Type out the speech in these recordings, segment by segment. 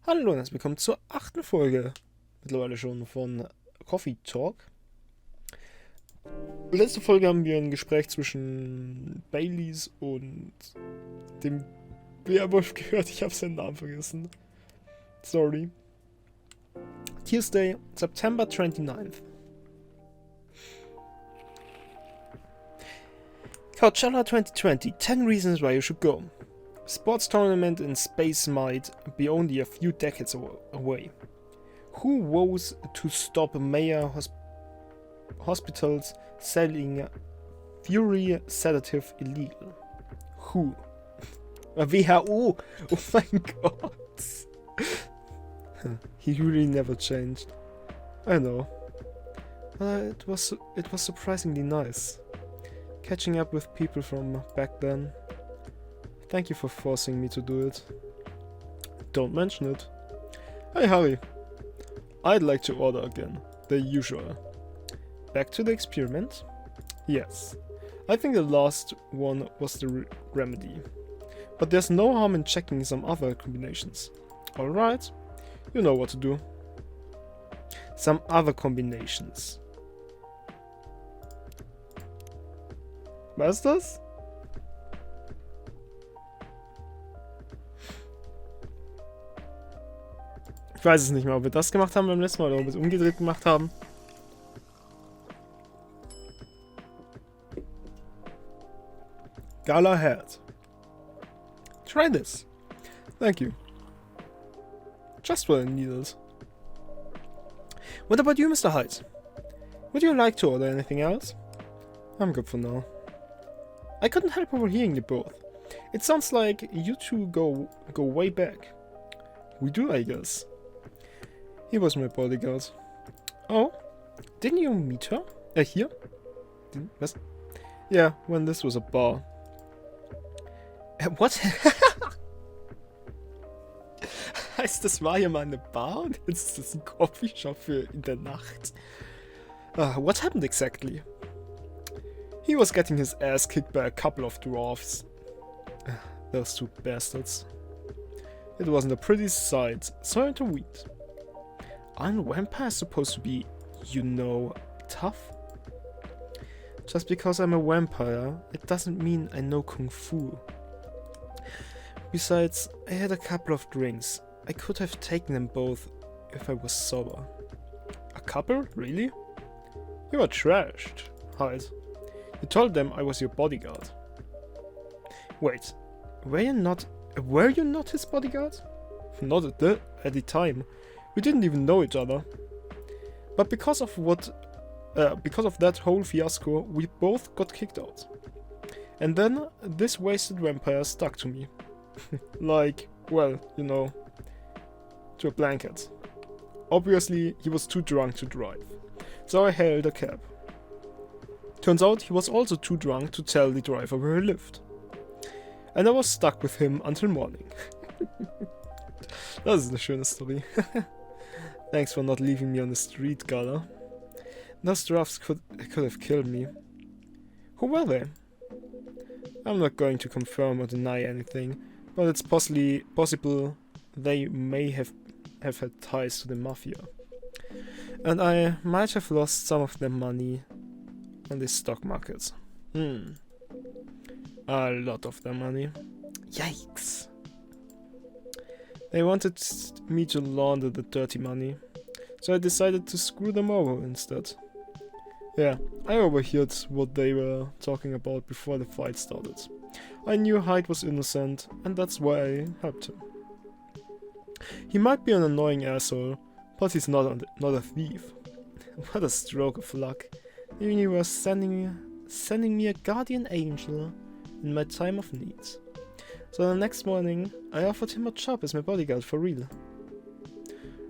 Hallo und herzlich willkommen zur 8. Folge, mittlerweile schon von Coffee Talk. Letzte Folge haben wir ein Gespräch zwischen Baileys und dem Werwolf gehört. Ich habe seinen Namen vergessen. Sorry. Tuesday, September 29th. Coachella 2020, 10 reasons why you should go. Sports tournament in space might be only a few decades away. Who vows to stop major hospitals selling Fury sedative illegal? Who? WHO! Oh mein Gott! He really never changed. I know. It was surprisingly nice. Catching up with people from back then. Thank you for forcing me to do it. Don't mention it. Hey Harry. I'd like to order again. The usual. Back to the experiment? Yes. I think the last one was the remedy. But there's no harm in checking some other combinations. Alright. You know what to do. Some other combinations. Was ist das? Ich weiß es nicht mehr, ob wir das gemacht haben beim letzten Mal oder ob wir es umgedreht gemacht haben. Gala hat. Try this. Thank you. Just what I needed. What about you, Mr. Hyde? Would you like to order anything else? I'm good for now. I couldn't help overhearing you both. It sounds like you two go way back. We do, I guess. He was my bodyguard. Oh? Didn't you meet her? Here? Was? Yeah, when this was a bar. What? Heißt, das war hier mal eine Bar und jetzt ist das ein Coffeeshop für in der Nacht? What happened exactly? He was getting his ass kicked by a couple of dwarfs. Those two bastards. It wasn't a pretty sight, so I had to wait. Aren't vampires supposed to be, you know, tough? Just because I'm a vampire, it doesn't mean I know Kung Fu. Besides, I had a couple of drinks. I could have taken them both if I was sober. A couple? Really? You were trashed, Hyde. You told them I was your bodyguard. Wait, were you not his bodyguard? Not at the time. We didn't even know each other. But because of that whole fiasco, we both got kicked out. And then this wasted vampire stuck to me. Like, well, you know, to a blanket. Obviously, he was too drunk to drive. So I hailed a cab. Turns out he was also too drunk to tell the driver where he lived. And I was stuck with him until morning. Das ist eine schöne Story. Thanks for not leaving me on the street, Gala. Those drafts could have killed me. Who were they? I'm not going to confirm or deny anything, but it's possible they may have had ties to the mafia. And I might have lost some of their money on the stock market. A lot of their money. Yikes. They wanted me to launder the dirty money, so I decided to screw them over instead. Yeah, I overheard what they were talking about before the fight started. I knew Hyde was innocent, and that's why I helped him. He might be an annoying asshole, but he's not a thief. What a stroke of luck. The universe sending me a guardian angel in my time of need. So the next morning, I offered him a job as my bodyguard for real.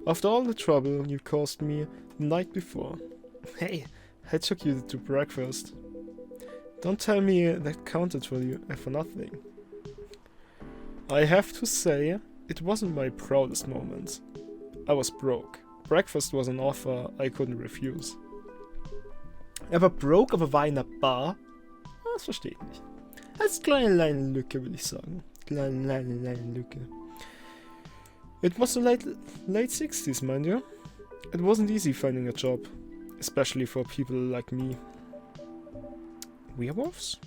After all the trouble you caused me the night before. Hey, I took you to breakfast. Don't tell me that counted for you for nothing. I have to say, it wasn't my proudest moment. I was broke. Breakfast was an offer I couldn't refuse. Er war broke, aber war in einer Bar? Das verstehe ich nicht. Als kleine Lücke, würde ich sagen. Kleine Lücke. It was the late 60s, mind you. It wasn't easy finding a job, especially for people like me. Werewolves?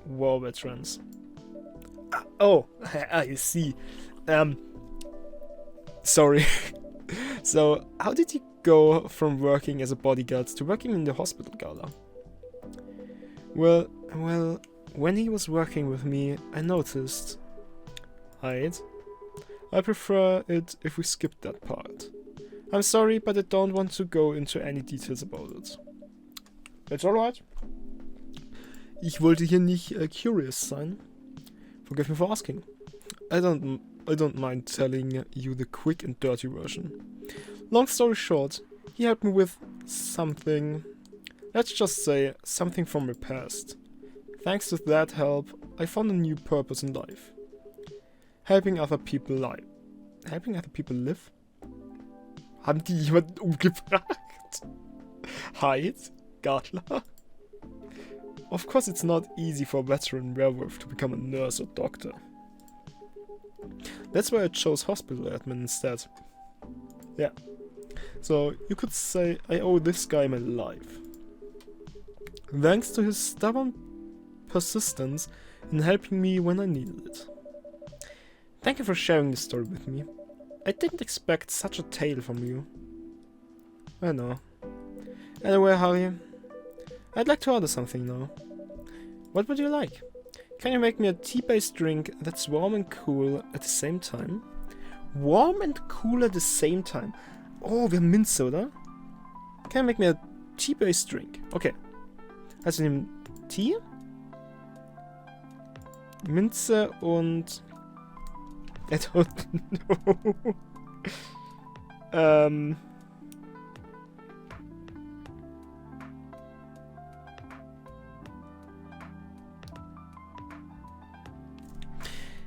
War veterans. Oh, I see. Sorry. So, how did you go from working as a bodyguard to working in the hospital gala? Well, when he was working with me, I noticed. Hide. I prefer it if we skip that part. I'm sorry, but I don't want to go into any details about it. It's alright. Ich wollte hier nicht curious sein. Forgive me for asking. I don't mind telling you the quick and dirty version. Long story short, he helped me with something. Let's just say something from my past. Thanks to that help, I found a new purpose in life. Helping other people live. Helping other people live? Haben die jemanden umgebracht? Hide? Gala? Of course it's not easy for a veteran werewolf to become a nurse or doctor. That's why I chose hospital admin instead. Yeah. So you could say I owe this guy my life. Thanks to his stubborn persistence in helping me when I needed it. Thank you for sharing this story with me. I didn't expect such a tale from you. I know. Anyway, Harry, I'd like to order something now. What would you like? Can you make me a tea-based drink that's warm and cool at the same time? Warm and cool at the same time. Oh, wir haben Minze, oder? Can you make me a tea-based drink? Okay. Also nehmen Tee, Minze und... I don't know.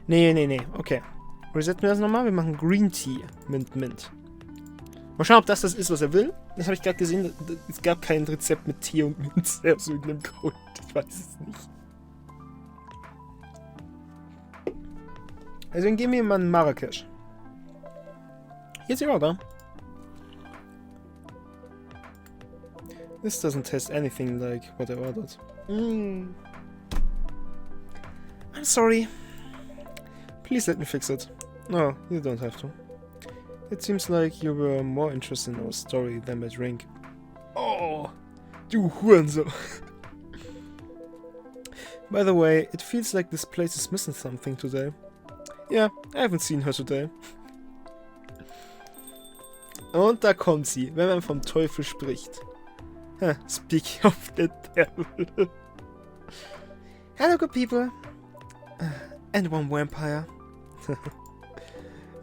Nee. Okay. Resetten wir das nochmal. Wir machen Green Tea mit Mint. Mal schauen, ob das ist, was er will. Das habe ich gerade gesehen. Es gab kein Rezept mit Tee und Minze aus irgendeinem Grund. Ich weiß es nicht. Also dann gehen wir mal in Marrakesch. Here's your order. This doesn't taste anything like what I ordered. I'm sorry. Please let me fix it. No, you don't have to. It seems like you were more interested in our story than my drink. Oh, du Hurensohn. By the way, it feels like this place is missing something today. Yeah, I haven't seen her today. Und da kommt sie, wenn man vom Teufel spricht. Speaking of the devil. Hello, good people. And one vampire.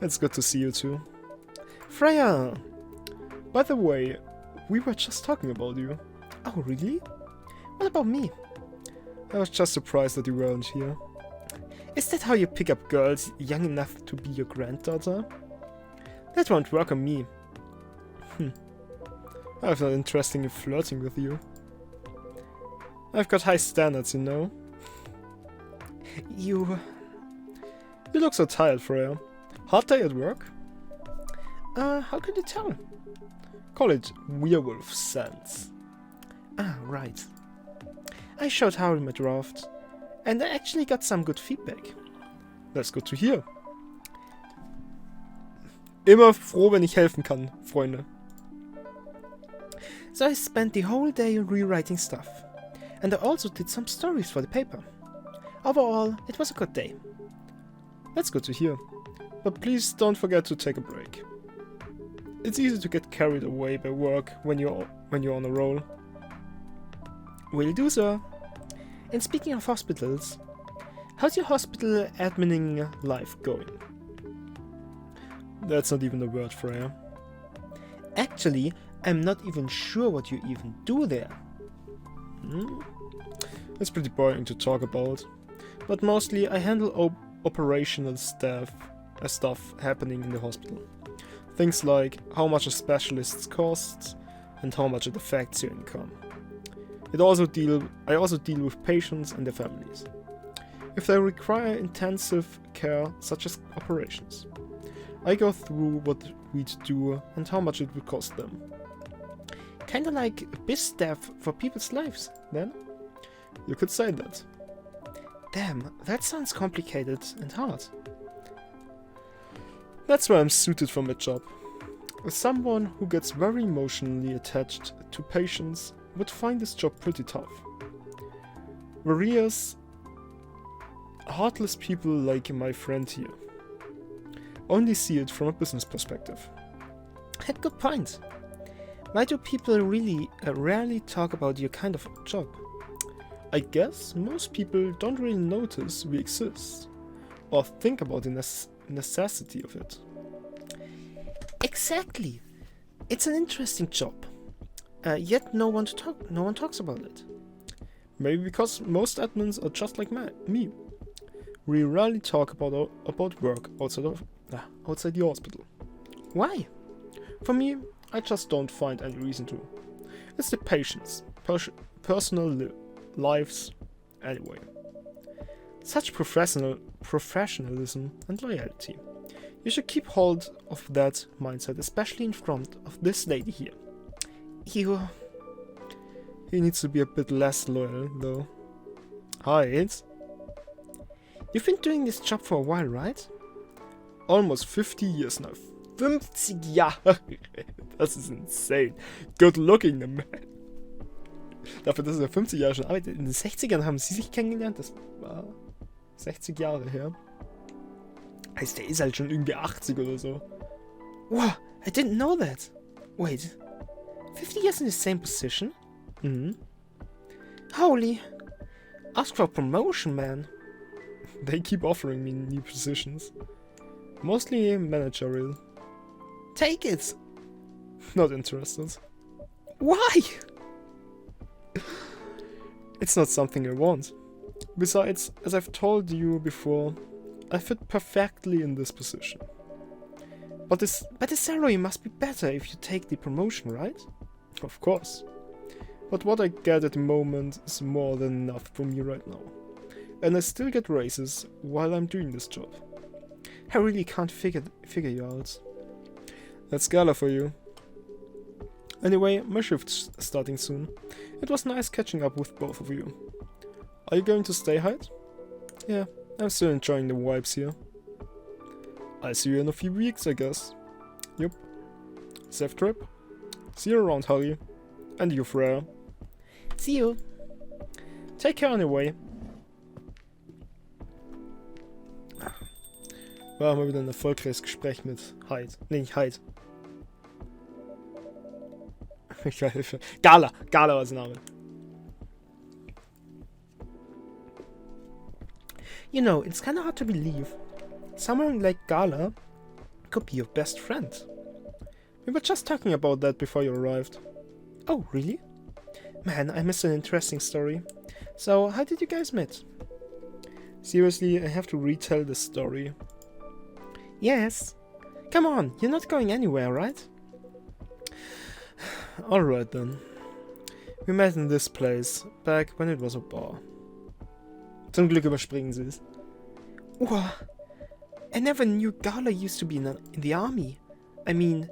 It's good to see you too. Freya! By the way, we were just talking about you. Oh, really? What about me? I was just surprised that you weren't here. Is that how you pick up girls young enough to be your granddaughter? That won't work on me. I'm not interested in flirting with you. I've got high standards, you know. You look so tired, Freya. Hard day at work? How can you tell? Call it werewolf sense. Ah, right. I showed Harry my draft, and I actually got some good feedback. That's good to hear. Immer froh, wenn ich helfen kann, Freunde. So I spent the whole day rewriting stuff, and I also did some stories for the paper. Overall, it was a good day. That's good to hear. But please don't forget to take a break. It's easy to get carried away by work when you're on a roll. Will do, sir. And speaking of hospitals, how's your hospital admining life going? That's not even a word, Freya. Actually, I'm not even sure what you even do there. It's pretty boring to talk about. But mostly I handle operational stuff happening in the hospital. Things like how much a specialist costs and how much it affects your income. I also deal with patients and their families. if they require intensive care, such as operations. I go through what we'd do and how much it would cost them. Kinda like biz staff for people's lives, then? You could say that. Damn, that sounds complicated and hard. That's why I'm suited for my job. As someone who gets very emotionally attached to patients would find this job pretty tough. Various heartless people like my friend here only see it from a business perspective. Had good point. Why do people really rarely talk about your kind of job? I guess most people don't really notice we exist or think about the necessity of it. Exactly. It's an interesting job. Yet no one talks about it. Maybe because most admins are just like me. We rarely talk about work outside the hospital. Why? For me, I just don't find any reason to. It's the patients, personal lives, anyway. Such professionalism and loyalty. You should keep hold of that mindset, especially in front of this lady here. He needs to be a bit less loyal, though. Height. You've been doing this job for a while, right? Almost 50 years now. 50 Jahre! Das ist insane. Good looking, the man. Dafür, dass er 50 Jahre schon arbeitet. In den 60ern haben sie sich kennengelernt. Das war 60 Jahre her. Heißt, der ist halt schon irgendwie 80 oder so. Wow, I didn't know that. Wait, 50 years in the same position? Holy. Ask for promotion, man. They keep offering me new positions. Mostly managerial. Take it! Not interested. Why? It's not something I want. Besides, as I've told you before, I fit perfectly in this position. But the salary must be better if you take the promotion, right? Of course. But what I get at the moment is more than enough for me right now. And I still get raises while I'm doing this job. I really can't figure you out. That's gala for you. Anyway, my shift's starting soon. It was nice catching up with both of you. Are you going to stay, Hyde? Yeah, I'm still enjoying the vibes here. I'll see you in a few weeks, I guess. Yup. Safe trip. See you around, Harry. And you, Freya. See you. Take care anyway. War mal wieder ein erfolgreiches Gespräch mit Hyde. Nee, nicht Hyde. Gala. Gala war sein Name. You know, it's kinda hard to believe. Someone like Gala could be your best friend. We were just talking about that before you arrived. Oh, really? Man, I missed an interesting story. So, how did you guys meet? Seriously, I have to retell this story. Yes. Come on, you're not going anywhere, right? Alright then. We met in this place, back when it was a bar. Zum Glück überspringen sie es. Wow. I never knew Gala used to be in the army. I mean,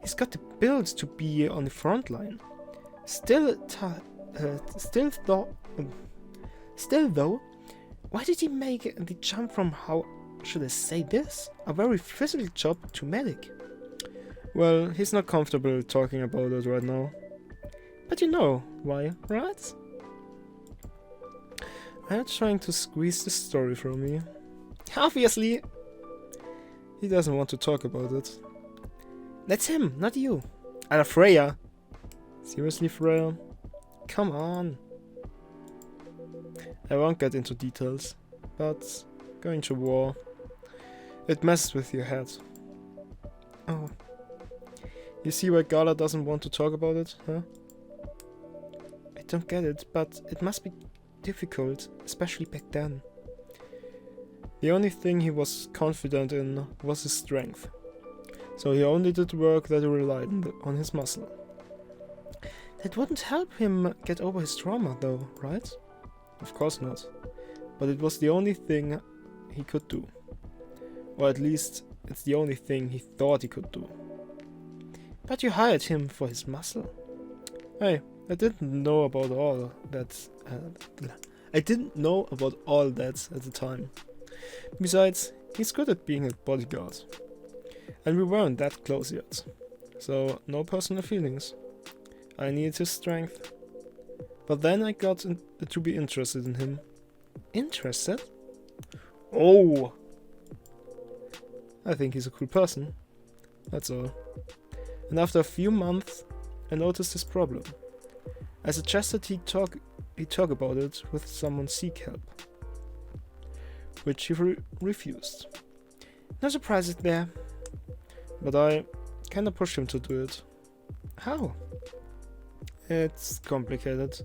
he's got the build to be on the front line. Still though, why did he make the jump from, how should I say this, a very physical job to medic? Well, he's not comfortable talking about it right now. But you know why, right? Are you trying to squeeze the story from me? Obviously! He doesn't want to talk about it. That's him, not you. And Freya. Seriously, Freya? Come on. I won't get into details, but going to war, it messes with your head. Oh. You see why Gala doesn't want to talk about it, huh? I don't get it, but it must be difficult, especially back then. The only thing he was confident in was his strength, so he only did work that relied on his muscle. That wouldn't help him get over his trauma though, right? Of course not. but it was the only thing he could do. Or at least, it's the only thing he thought he could do. But you hired him for his muscle. Hey, I didn't know about all that. I didn't know about all that at the time. Besides, he's good at being a bodyguard. And we weren't that close yet. So, no personal feelings. I needed his strength. But then I got to be interested in him. Interested? Oh! I think he's a cool person. That's all. And after a few months, I noticed his problem. I suggested he talk about it with someone seek help. Which he refused. No surprises there. But I kinda pushed him to do it. How? It's complicated.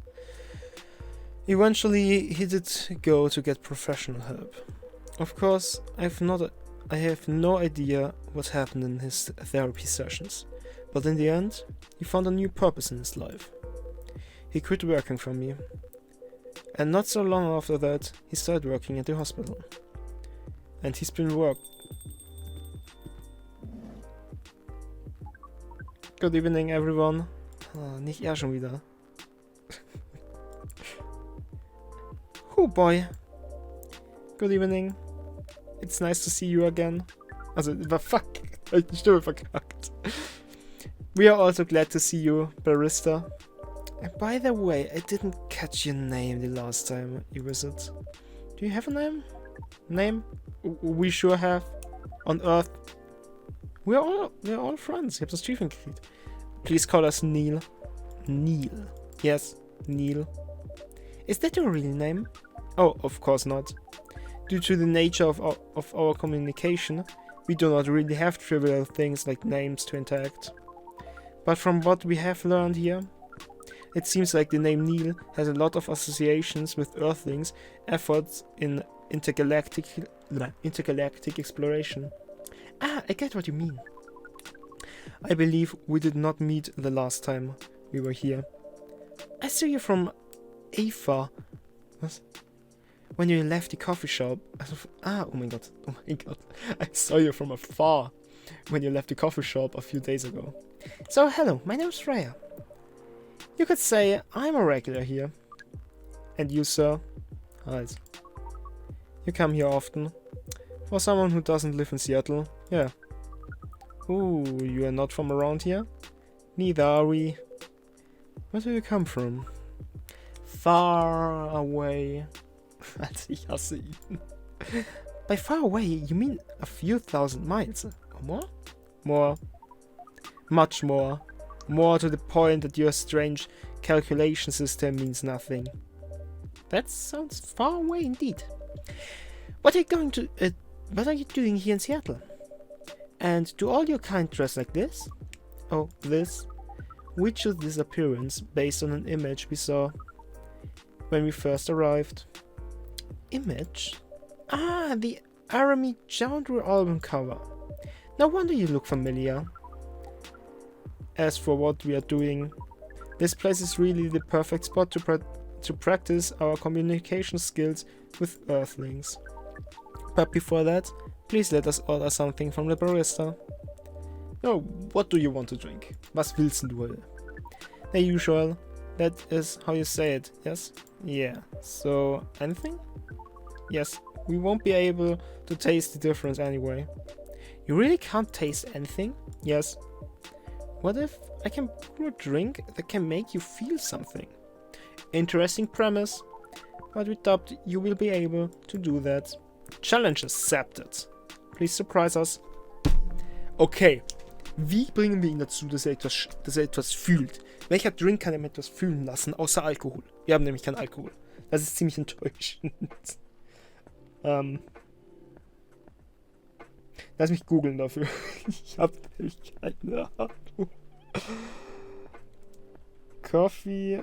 Eventually, he did go to get professional help. Of course, I have no idea what happened in his therapy sessions, but in the end, he found a new purpose in his life. He quit working for me, and not so long after that, he started working at the hospital. And he's been Good evening, everyone. Nicht er schon wieder. Oh boy. Good evening. It's nice to see you again. Also, fuck. Ich hab die Stimme verkackt. We are also glad to see you, barista. And by the way, I didn't catch your name the last time you visit. Do you have a name? Name? We sure have. On Earth. We're all friends. Ich hab das Chief gekriegt. Please call us Neil. Neil. Yes, Neil. Is that your real name? Oh, of course not. Due to the nature of our communication, we do not really have trivial things like names to interact. But from what we have learned here, it seems like the name Neil has a lot of associations with Earthlings' efforts in intergalactic exploration. Ah, I get what you mean. I believe we did not meet the last time we were here. I saw you from afar. What? When you left the coffee shop. Oh my god. I saw you from afar when you left the coffee shop a few days ago. So hello, my name's Freya. You could say I'm a regular here. And you, sir? Right. You come here often. For someone who doesn't live in Seattle, yeah. Ooh, you are not from around here? Neither are we. Where do you come from? Far away. Ich hasse ihn. By far away, you mean a few thousand miles? Or more? More. Much more. More to the point that your strange calculation system means nothing. That sounds far away indeed. What are you doing here in Seattle? And do all your kind dress like this? Oh, this? We chose this appearance based on an image we saw when we first arrived. Image? Ah, the Army Genre album cover. No wonder you look familiar. As for what we are doing, this place is really the perfect spot to practice our communication skills with Earthlings. But before that, please let us order something from the barista. Oh, what do you want to drink? Was willst du heute? The usual. That is how you say it, yes? Yeah. So, anything? Yes. We won't be able to taste the difference anyway. You really can't taste anything? Yes. What if I can brew a drink that can make you feel something? Interesting premise. But we doubt you will be able to do that. Challenge accepted. Please surprise us. Okay. Wie bringen wir ihn dazu, dass er etwas fühlt? Welcher Drink kann ihm etwas fühlen lassen, außer Alkohol? Wir haben nämlich keinen Alkohol. Das ist ziemlich enttäuschend. Lass mich googeln dafür. Ich habe nämlich keine Ahnung. Coffee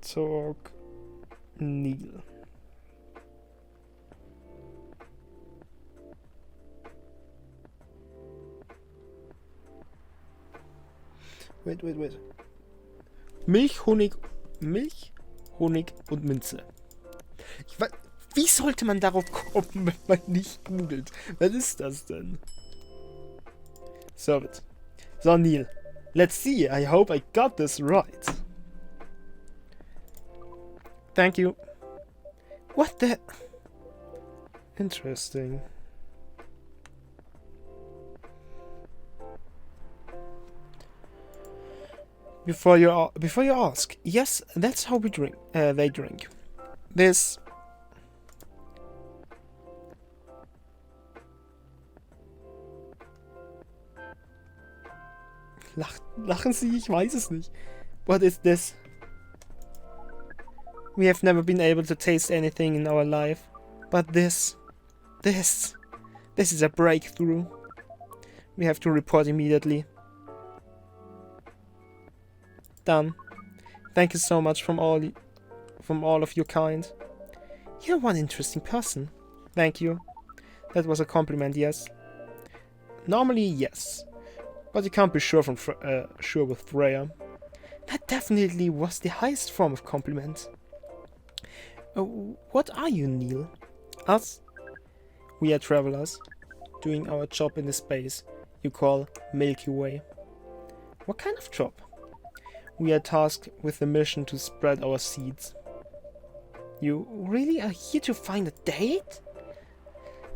Talk Neil. Wait. Milch, Honig und Minze. Wie sollte man darauf kommen, wenn man nicht googelt? Was ist das denn? So, Neil. Let's see. I hope I got this right. Thank you. What the... Interesting. Before you ask, yes, that's how we drink. They drink. This. Lachen Sie? Ich weiß es nicht. What is this? We have never been able to taste anything in our life, but this is a breakthrough. We have to report immediately. Done. Thank you so much from all of your kind. You're one interesting person. Thank you. That was a compliment, yes. Normally, yes, but you can't be sure with Freya. That definitely was the highest form of compliment. What are you, Neil? Us? We are travelers, doing our job in the space you call Milky Way. What kind of job? We are tasked with the mission to spread our seeds. You really are here to find a date?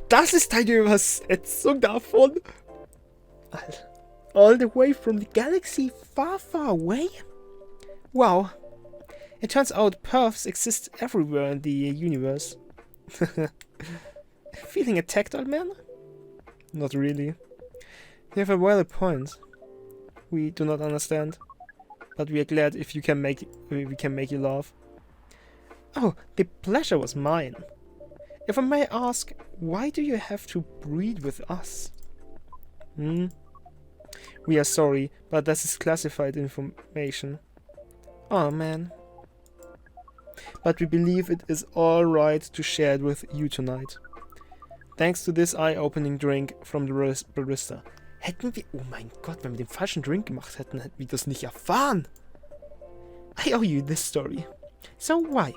Das ist eine Übersetzung davon. All the way from the galaxy far, far away? Wow. It turns out pervs exist everywhere in the universe. Feeling attacked, old man? Not really. You have a valid point. We do not understand, but we are glad if we can make you laugh. Oh, the pleasure was mine. If I may ask, why do you have to breed with us? We are sorry, but this is classified information. Oh man. But we believe it is alright to share it with you tonight. Thanks to this eye-opening drink from the barista. Hätten wir... Oh mein Gott, wenn wir den falschen Drink gemacht hätten, hätten wir das nicht erfahren. I owe you this story. So why?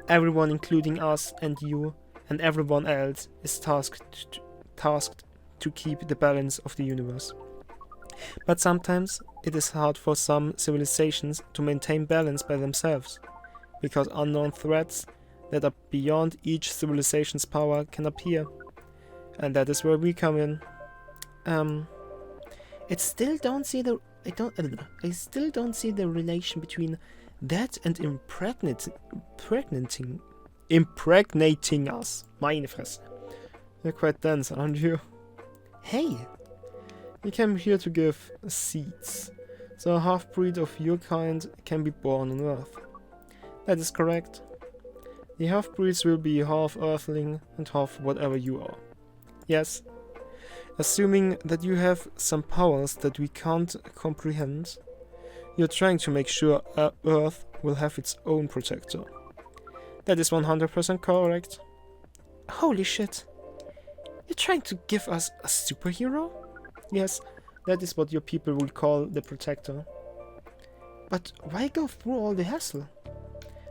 Everyone, including us and you and everyone else, is tasked to keep the balance of the universe. But sometimes it is hard for some civilizations to maintain balance by themselves, because unknown threats that are beyond each civilization's power can appear. And that is where we come in. I still don't see the relation between that and impregnating us. Meine Fresse. You're quite dense, aren't you? Hey! You came here to give seeds, so a half-breed of your kind can be born on Earth. That is correct. The half-breeds will be half Earthling and half whatever you are. Yes. Assuming that you have some powers that we can't comprehend, you're trying to make sure Earth will have its own protector. That is 100% correct. Holy shit. You're trying to give us a superhero? Yes, that is what your people will call the protector. But why go through all the hassle?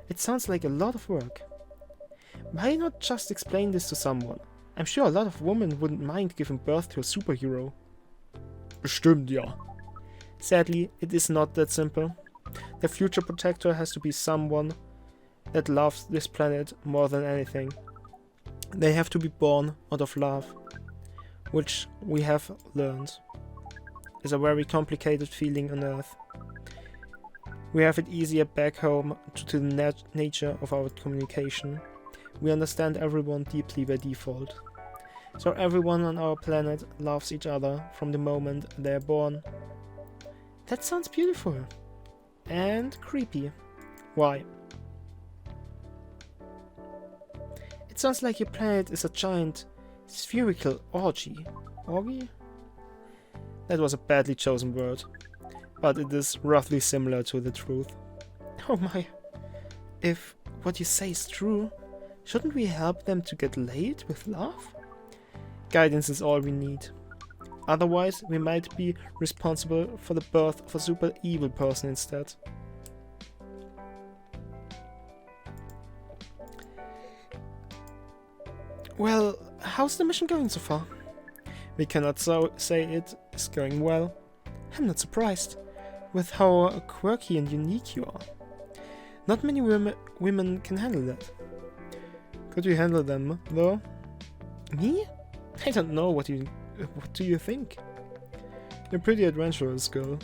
It sounds like a lot of work. Why not just explain this to someone? I'm sure a lot of women wouldn't mind giving birth to a superhero. Bestimmt, ja. Sadly, it is not that simple. The future protector has to be someone that loves this planet more than anything. They have to be born out of love, which we have learned is a very complicated feeling on Earth. We have it easier back home due to the nature of our communication. We understand everyone deeply by default. So everyone on our planet loves each other from the moment they are born. That sounds beautiful. And creepy. Why? It sounds like your planet is a giant spherical orgy. Orgy? That was a badly chosen word, but it is roughly similar to the truth. Oh my. If what you say is true, shouldn't we help them to get laid with love? Guidance is all we need. Otherwise, we might be responsible for the birth of a super evil person instead. Well, how's the mission going so far? We cannot say it is going well. I'm not surprised, with how quirky and unique you are. Not many women can handle that. Could you handle them, though? Me? I don't know, what do you think? You're a pretty adventurous girl.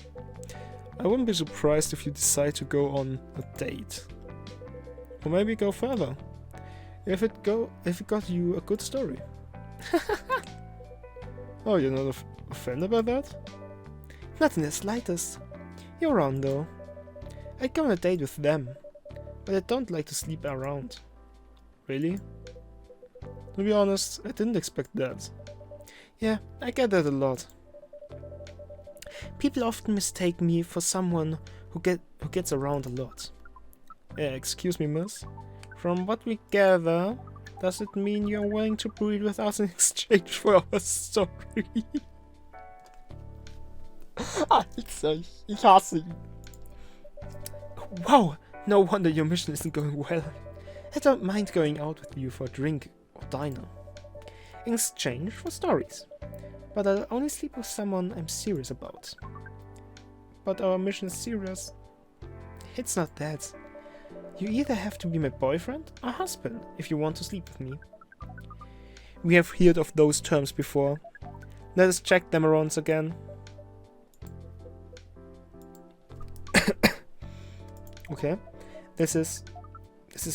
I wouldn't be surprised if you decide to go on a date. Or maybe go further. If it got you a good story. Oh, you're not offended by that? Not in the slightest. You're wrong, though. I'd go on a date with them, but I don't like to sleep around. Really? To be honest, I didn't expect that. Yeah, I get that a lot. People often mistake me for someone who gets around a lot. Excuse me, miss. From what we gather, does it mean you're willing to breed with us in exchange for our story? Alter, ich hasse ihn. Wow, no wonder your mission isn't going well. I don't mind going out with you for a drink or diner. In exchange for stories. But I'll only sleep with someone I'm serious about. But our mission is serious. It's not that. You either have to be my boyfriend or husband if you want to sleep with me. We have heard of those terms before. Let us check them once again. Okay, this is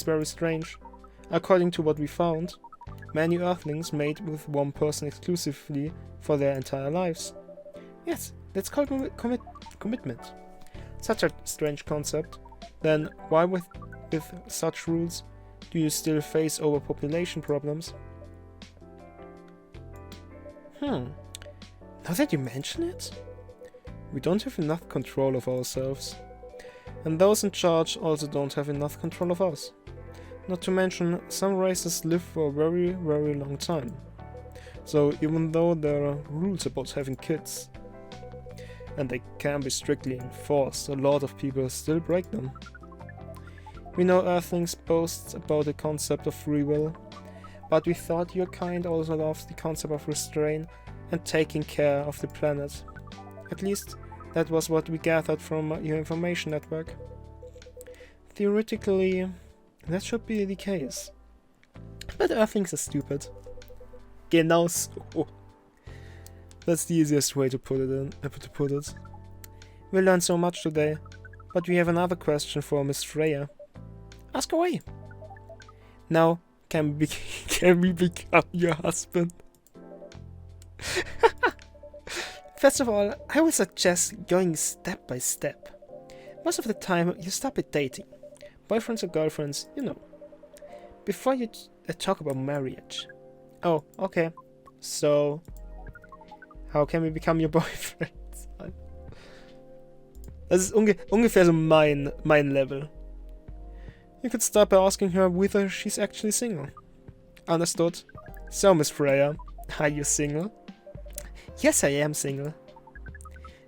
very strange. According to what we found, many Earthlings mate with one person exclusively for their entire lives. Yes, that's called commitment. Such a strange concept. Then why with such rules do you still face overpopulation problems? Now that you mention it, we don't have enough control of ourselves. And those in charge also don't have enough control of us. Not to mention, some races live for a very, very long time. So even though there are rules about having kids, and they can be strictly enforced, a lot of people still break them. We know Earthlings boast about the concept of free will, but we thought your kind also loves the concept of restraint and taking care of the planet. At least, that was what we gathered from your information network. Theoretically, that should be the case. But Earthlings are stupid. Genau so. That's the easiest way to put it. We learned so much today, but we have another question for Miss Freya. Ask away. Now, can we become your husband? First of all, I would suggest going step by step. Most of the time, you start with dating. Boyfriends or girlfriends, you know. Before you talk about marriage. Oh, okay. So, how can we become your boyfriend? Das ist ungefähr so mein Level. You could start by asking her whether she's actually single. Understood? So, Miss Freya, are you single? Yes, I am single.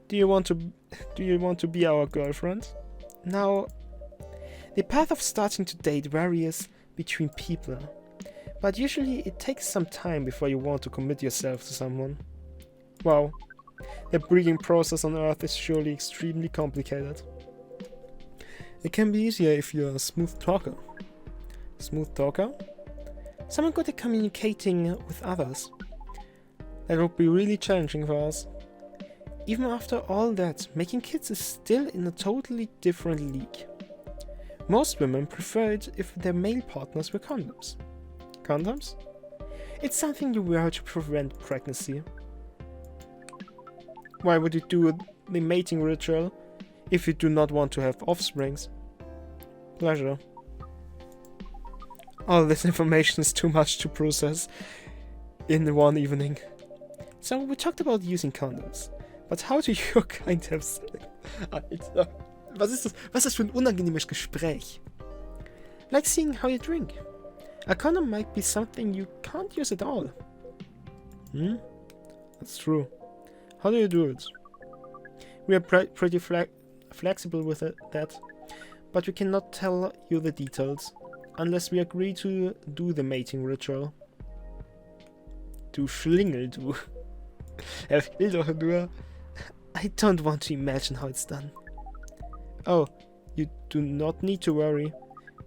Do you want to be our girlfriend? Now, the path of starting to date varies between people, but usually it takes some time before you want to commit yourself to someone. Wow, the breeding process on Earth is surely extremely complicated. It can be easier if you're a smooth talker. Smooth talker? Someone good at communicating with others. That would be really challenging for us. Even after all that, making kids is still in a totally different league. Most women prefer it if their male partners were condoms. Condoms? It's something you wear to prevent pregnancy. Why would you do the mating ritual if you do not want to have offsprings? Pleasure. All this information is too much to process in one evening. So we talked about using condoms. But how do you kind of say? Alter, was ist das für ein unangenehmes Gespräch? Like seeing how you drink. A condom might be something you can't use at all. That's true. How do you do it? We are pretty flexible with that, but we cannot tell you the details unless we agree to do the mating ritual. Du Schlingel, du. Er will doch nur... I don't want to imagine how it's done. Oh, you do not need to worry.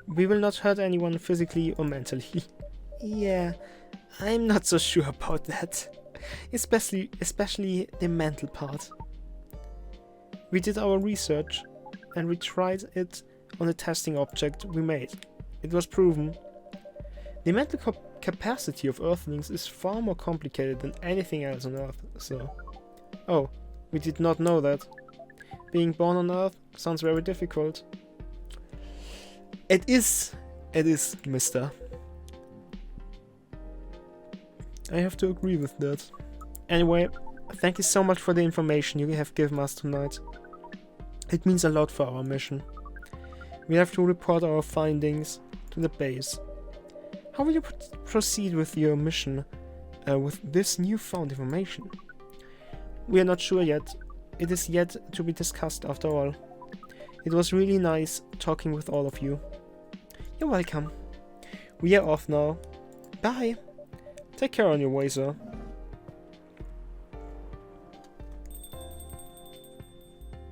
We will not hurt anyone physically or mentally. Yeah, I'm not so sure about that. Especially the mental part. We did our research and we tried it on the testing object we made. It was proven. The mental capacity of Earthlings is far more complicated than anything else on Earth, so... Oh, we did not know that. Being born on Earth sounds very difficult. It is, mister. I have to agree with that. Anyway, thank you so much for the information you have given us tonight. It means a lot for our mission. We have to report our findings to the base. How will you proceed with your mission with this newfound information? We are not sure yet. It is yet to be discussed after all. It was really nice talking with all of you. You're welcome. We are off now. Bye. Take care on your way, sir.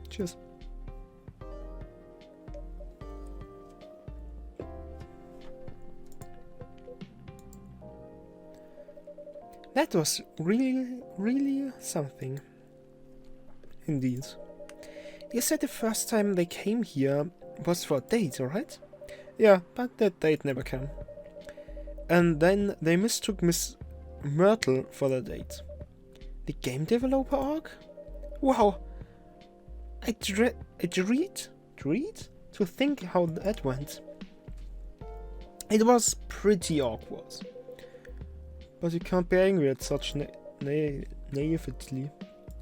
Cheers. That was really something. Indeed. You said the first time they came here was for a date, alright? Yeah, but that date never came. And then they mistook Miss Myrtle for the date. The game developer arc? Wow! I dread to think how that went. It was pretty awkward. But you can't be angry at such naivety.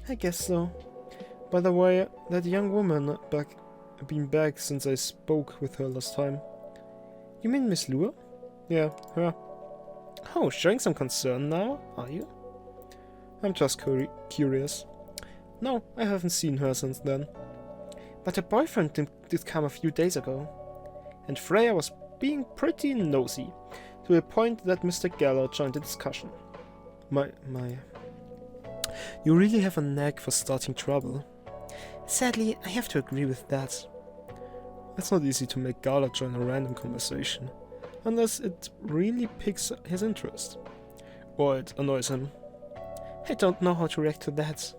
I guess so. By the way, that young woman been back since I spoke with her last time. You mean Miss Lure? Yeah, her. Oh, showing some concern now, are you? I'm just curious. No, I haven't seen her since then. But her boyfriend did come a few days ago. And Freya was being pretty nosy, to the point that Mr. Geller joined the discussion. My. You really have a knack for starting trouble. Sadly, I have to agree with that. It's not easy to make Gala join a random conversation, unless it really piques his interest. Or it annoys him. I don't know how to react to that.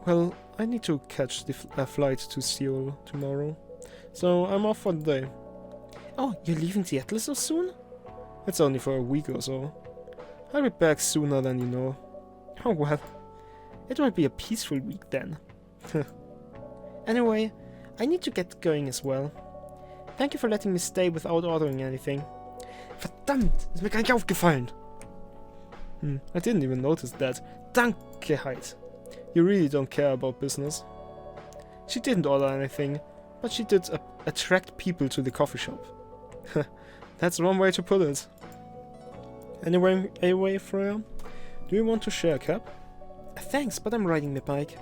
Well, I need to catch the flight to Seoul tomorrow, so I'm off for the day. Oh, you're leaving Seattle so soon? It's only for a week or so. I'll be back sooner than you know. Oh well, it will be a peaceful week then. Anyway, I need to get going as well. Thank you for letting me stay without ordering anything. Verdammt, ist mir gar nicht aufgefallen. I didn't even notice that. Danke, Heid. You really don't care about business. She didn't order anything, but she did attract people to the coffee shop. That's one way to put it. Anyway, Freya, do you want to share a cab? Thanks, but I'm riding my bike.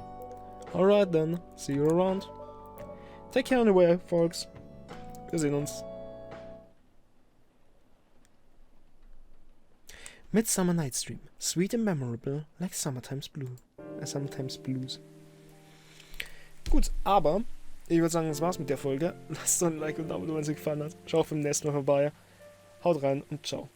Alright then, see you around. Take care on the way, folks. Wir sehen uns. Midsummer Night's Dream. Sweet and memorable, like Summertime's Blues. Gut, aber ich würde sagen, das war's mit der Folge. Lasst doch ein Like und ein Abo, wenn es euch gefallen hat. Schaut beim nächsten Mal vorbei. Haut rein und ciao.